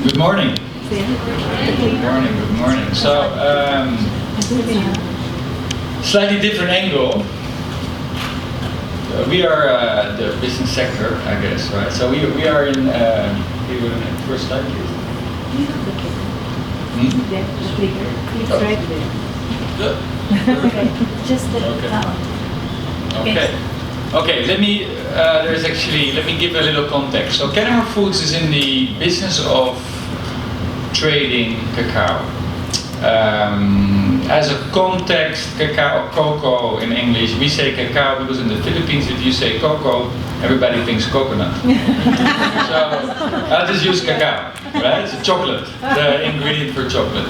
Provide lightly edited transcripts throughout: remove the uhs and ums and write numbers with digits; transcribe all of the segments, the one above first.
Good morning. Good morning, good morning. So, slightly different angle. We are the business sector, I guess, right? So we are in, first slide, please. It's right there. Okay, just that one. Okay, let me give a little context. So Kennemer Foods is in the business of trading cacao. As a context, cacao, cocoa in English, we say cacao because in the Philippines if you say cocoa, everybody thinks coconut. So I'll just use cacao, right? It's a chocolate, the ingredient for chocolate.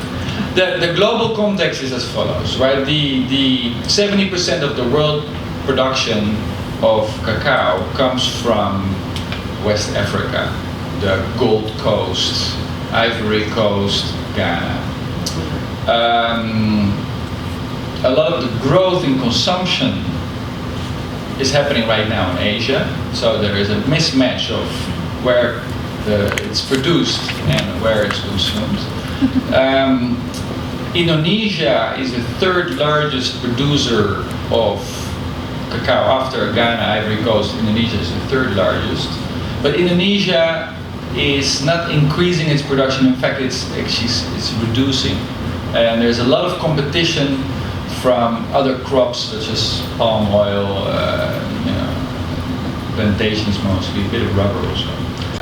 The global context is as follows, right? The 70% of the world production of cacao comes from West Africa, the Gold Coast, Ivory Coast, Ghana. A lot of the growth in consumption is happening right now in Asia, so there is a mismatch of where it's produced and where it's consumed. Indonesia is the third largest producer of cacao after Ghana, Ivory Coast. Indonesia is the third largest, but Indonesia is not increasing its production. In fact, it's reducing, and there's a lot of competition from other crops such as palm oil, plantations mostly, a bit of rubber also.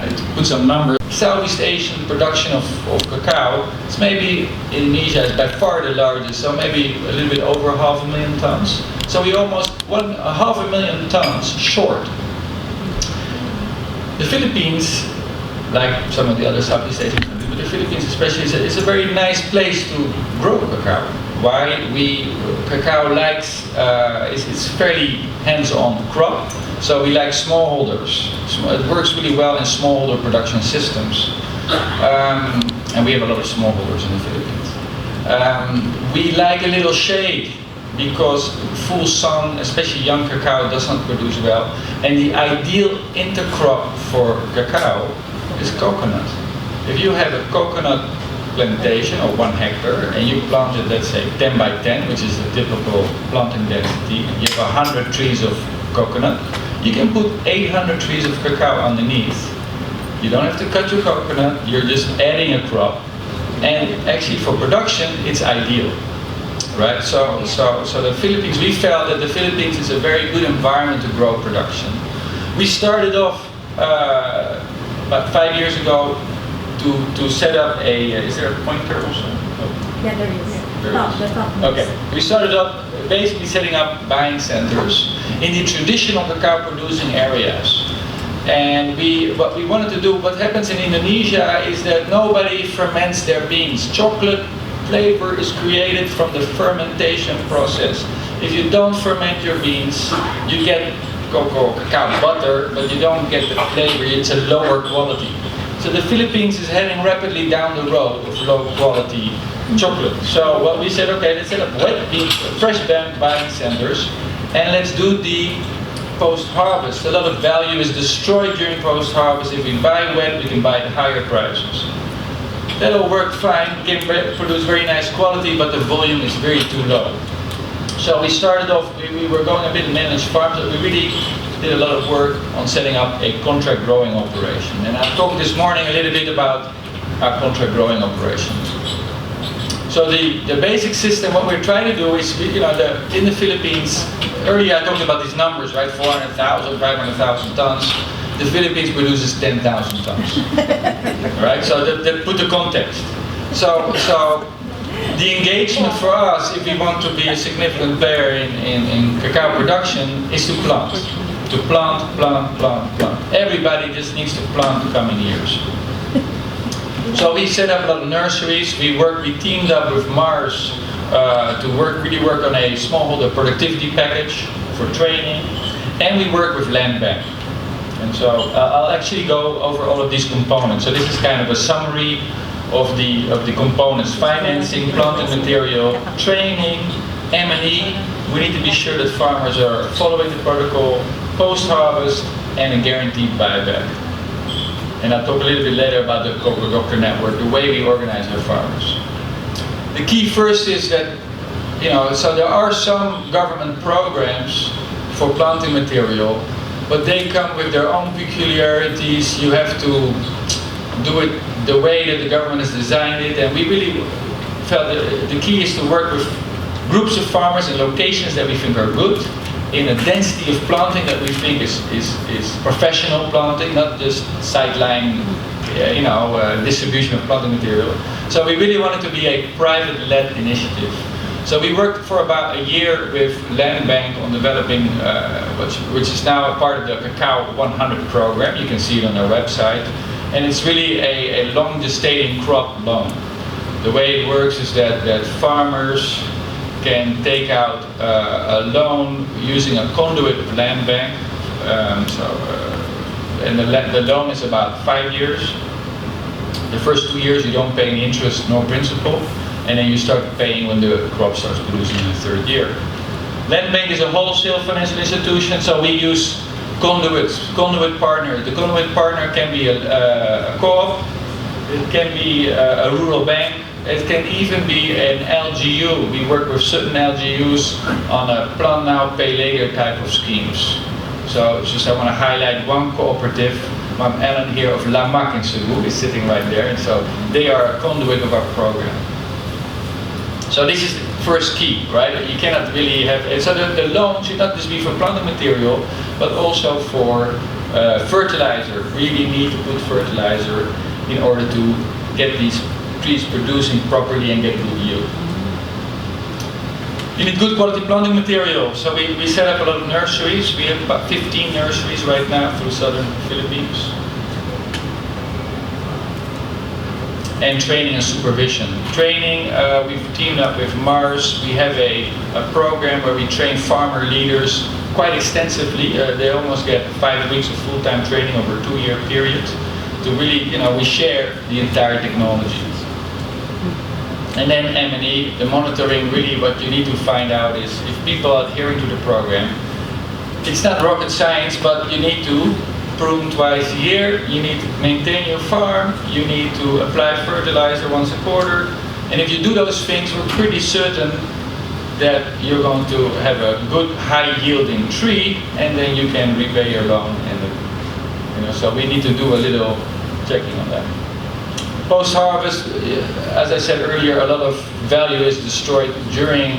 To put some numbers, Southeast Asian production of cacao, it's maybe Indonesia is by far the largest, so maybe a little bit over 500,000 tons. So we almost 500,000 tons short. The Philippines, like some of the other Southeast Asian countries, but the Philippines especially, is a very nice place to grow cacao. Why? Cacao likes, it's fairly hands-on crop, so we like smallholders. It works really well in smallholder production systems. And we have a lot of smallholders in the Philippines. We like a little shade, because full sun, especially young cacao, does not produce well. And the ideal intercrop for cacao is coconut. If you have a coconut plantation of 1 hectare and you plant it, let's say 10 by 10, which is the typical planting density, you have 100 trees of coconut, you can put 800 trees of cacao underneath. You don't have to cut your coconut, you're just adding a crop, and actually for production it's ideal. Right, so the Philippines, we felt that the Philippines is a very good environment to grow production. We started off about 5 years ago to set up is there a pointer also? Yeah, there is. Okay, we started up basically setting up buying centers in the traditional cacao producing areas. And what we wanted to do, what happens in Indonesia is that nobody ferments their beans. Chocolate flavor is created from the fermentation process. If you don't ferment your beans, you get cacao butter, but you don't get the flavor, it's a lower quality. So the Philippines is heading rapidly down the road of low quality chocolate. So what we said, okay, let's set up wet bean, fresh buying centers, and let's do the post-harvest. A lot of value is destroyed during post-harvest. If we buy wet, we can buy at higher prices. That all worked fine, can produce very nice quality, but the volume is very too low. So we started off, we were going a bit managed farms, but we really did a lot of work on setting up a contract growing operation. And I talked this morning a little bit about our contract growing operation. So the basic system, what we're trying to do is, in the Philippines, earlier I talked about these numbers, right? 400,000, 500,000 tons. The Philippines produces 10,000 tons. Right? So that put the context. So the engagement for us, if we want to be a significant player in cacao production, is to plant. To plant. Everybody just needs to plant the coming years. So we set up a lot of nurseries. We teamed up with Mars to really work on a smallholder productivity package for training, and we work with Land Bank. And so I'll actually go over all of these components. So this is kind of a summary of the components: financing, plant and material, training, M&E. We need to be sure that farmers are following the protocol, post-harvest, and a guaranteed buyback. And I'll talk a little bit later about the Cocoa Doctor Network, the way we organize our farmers. The key first is that, so there are some government programs for planting material, but they come with their own peculiarities. You have to do it the way that the government has designed it, and we really felt that the key is to work with groups of farmers in locations that we think are good, in a density of planting that we think is professional planting, not just sideline, distribution of planting material. So we really wanted to be a private-led initiative. So we worked for about a year with Land Bank on developing, which is now a part of the Cacao 100 program. You can see it on their website. And it's really a long gestating crop loan. The way it works is that farmers can take out a loan using a conduit of Land Bank. And the loan is about 5 years. The first 2 years you don't pay any interest nor principal, and then you start paying when the crop starts producing in the third year. Land Bank is a wholesale financial institution, so we use conduit partner. The conduit partner can be a co-op, it can be a rural bank, it can even be an LGU. We work with certain LGUs on a plan now, pay later type of schemes. So just I want to highlight one cooperative. Ma'am Ellen here of La Mac in Cebu is sitting right there, and so they are a conduit of our program. So this is the first key, right? You cannot really have, so the loan should not just be for planting material, but also for fertilizer. Really need to put fertilizer in order to get these trees producing properly and get good yield. You need good quality planting material. So we set up a lot of nurseries. We have about 15 nurseries right now through southern Philippines. And training and supervision. Training, we've teamed up with Mars. We have a program where we train farmer leaders quite extensively. They almost get 5 weeks of full-time training over a 2-year period to really, we share the entire technology. And then M&E, the monitoring, really what you need to find out is if people are adhering to the program. It's not rocket science, but you need to prune twice a year, you need to maintain your farm, you need to apply fertilizer once a quarter. And if you do those things, we're pretty certain that you're going to have a good high yielding tree, and then you can repay your loan. And so we need to do a little checking on that. Post-harvest, as I said earlier, a lot of value is destroyed during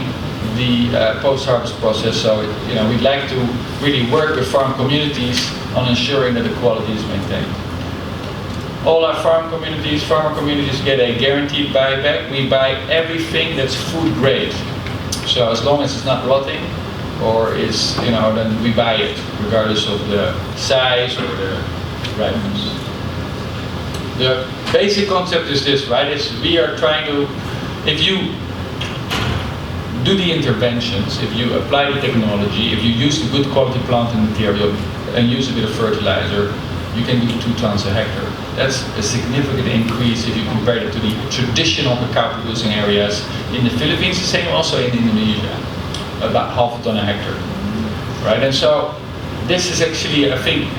the post-harvest process. So we'd like to really work with farm communities on ensuring that the quality is maintained. All our farmer communities get a guaranteed buyback. We buy everything that's food grade. So as long as it's not rotting or is, then we buy it, regardless of the size or the ripeness. The basic concept is this, right? We are trying to, if you do the interventions, if you apply the technology, if you use the good quality planting material and use a bit of fertilizer, you can do 2 tons a hectare. That's a significant increase if you compare it to the traditional cacao producing areas in the Philippines, the same also in Indonesia, about half a ton a hectare, right? And so this is actually, I think,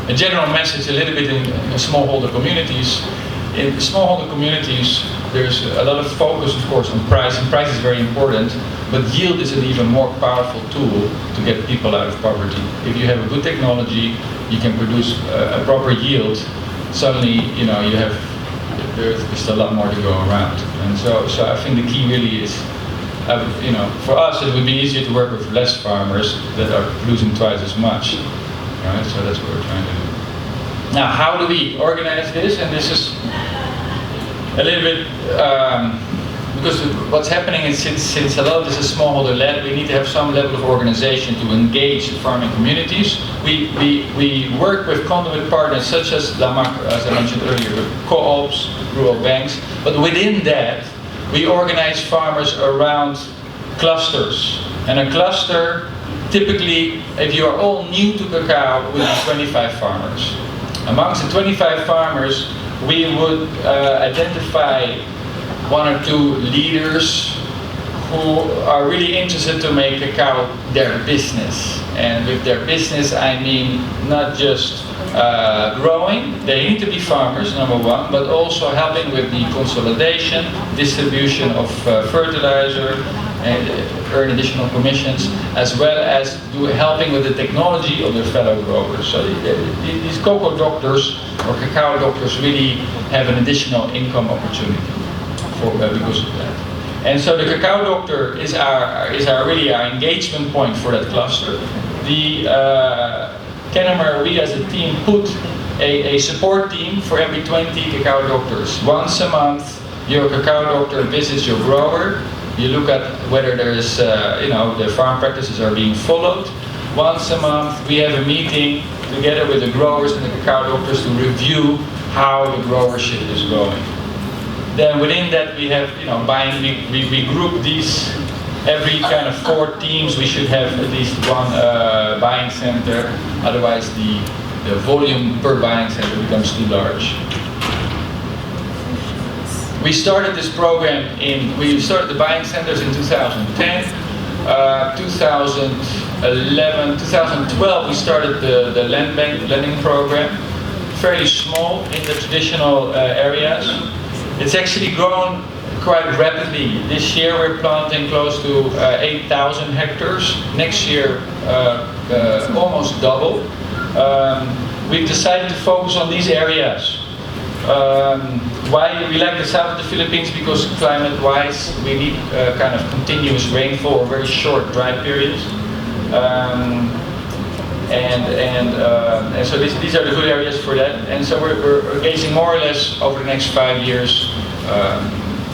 a general message a little bit in smallholder communities. In smallholder communities, there's a lot of focus, of course, on price, and price is very important, but yield is an even more powerful tool to get people out of poverty. If you have a good technology, you can produce a proper yield, suddenly, there's a lot more to go around. And so I think the key really is, for us, it would be easier to work with less farmers that are producing twice as much. Right, so that's what we're trying to do. Now, how do we organize this? And this is a little bit, because what's happening is since a lot of this is smallholder-led, we need to have some level of organization to engage the farming communities. We work with conduit partners such as La Mac, as I mentioned earlier, with co-ops, rural banks, but within that, we organize farmers around clusters. And a cluster, typically, if you are all new to cacao, would be 25 farmers. Amongst the 25 farmers, we would identify 1 or 2 leaders who are really interested to make cacao their business. And with their business, I mean not just growing. They need to be farmers, number one, but also helping with the consolidation, distribution of fertilizer, and earn additional commissions, as well as helping with the technology of their fellow growers. So these cocoa doctors or cacao doctors really have an additional income opportunity because of that. And so the cacao doctor is really our engagement point for that cluster. The Kennemer, we as a team put a support team for every 20 cacao doctors. Once a month, your cacao doctor visits your grower. You look at whether there's, the farm practices are being followed. Once a month, we have a meeting together with the growers and the cacao doctors to review how the growership is going. Then within that, we have, we group these. Every kind of 4 teams, we should have at least one buying center. Otherwise, the volume per buying center becomes too large. We started this program we started the buying centers in 2010. 2011, 2012, we started the lending program. Fairly small in the traditional areas. It's actually grown quite rapidly. This year we're planting close to 8,000 hectares. Next year, almost double. We've decided to focus on these areas. Why we like the south of the Philippines? Because climate-wise, we need kind of continuous rainfall or very short dry periods. And so these are the good areas for that. And so we're engaging more or less over the next 5 years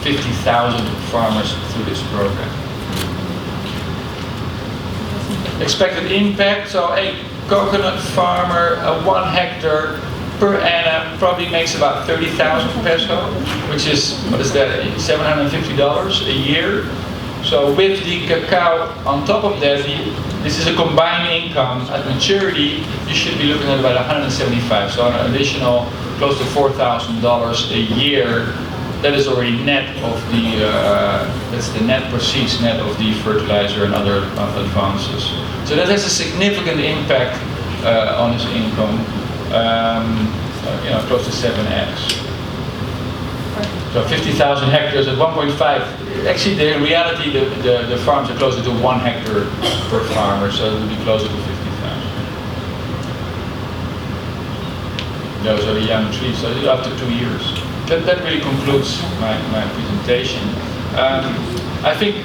50,000 farmers through this program. Expected impact, so a coconut farmer, 1 hectare per annum probably makes about 30,000 peso, which is, what is that, $750 a year. So with the cacao on top of that, this is a combined income. At maturity, you should be looking at about 175, so an additional close to $4,000 a year. That is already net of that's the net proceeds, net of the fertilizer and other advances. So that has a significant impact on his income, close to 7x. So 50,000 hectares at 1.5. Actually, in reality, the farms are closer to 1 hectare per farmer, so it would be closer to 50,000. Those are the young trees, so after 2 years. That really concludes my presentation. I think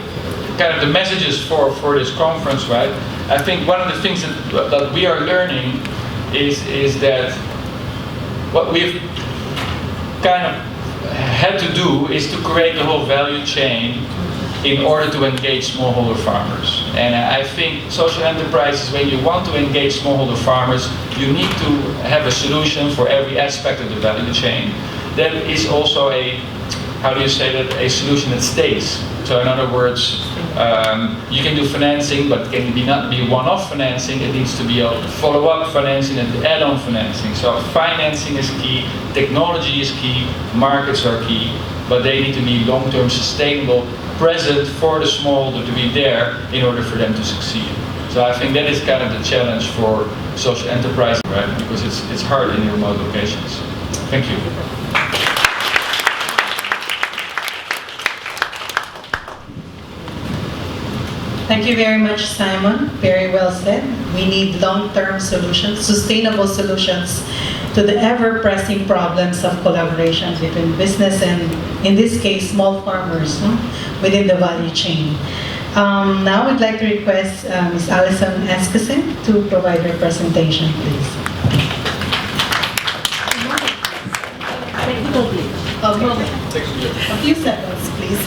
kind of the messages for this conference, right? I think one of the things that we are learning is that what we've kind of had to do is to create the whole value chain in order to engage smallholder farmers. And I think social enterprises, when you want to engage smallholder farmers, you need to have a solution for every aspect of the value chain. That is also a solution that stays. So in other words, you can do financing, but it can not be one-off financing. It needs to be a follow-up financing and add-on financing. So financing is key, technology is key, markets are key, but they need to be long-term sustainable, present for the smallholder to be there in order for them to succeed. So I think that is kind of the challenge for social enterprise, right? Because it's hard in remote locations. Thank you. Thank you very much, Simon. Very well said. We need long-term solutions, sustainable solutions to the ever-pressing problems of collaboration between business and, in this case, small farmers within the value chain. Now I'd like to request Ms. Alison Eskesen to provide her presentation, please. Okay. A few seconds, please.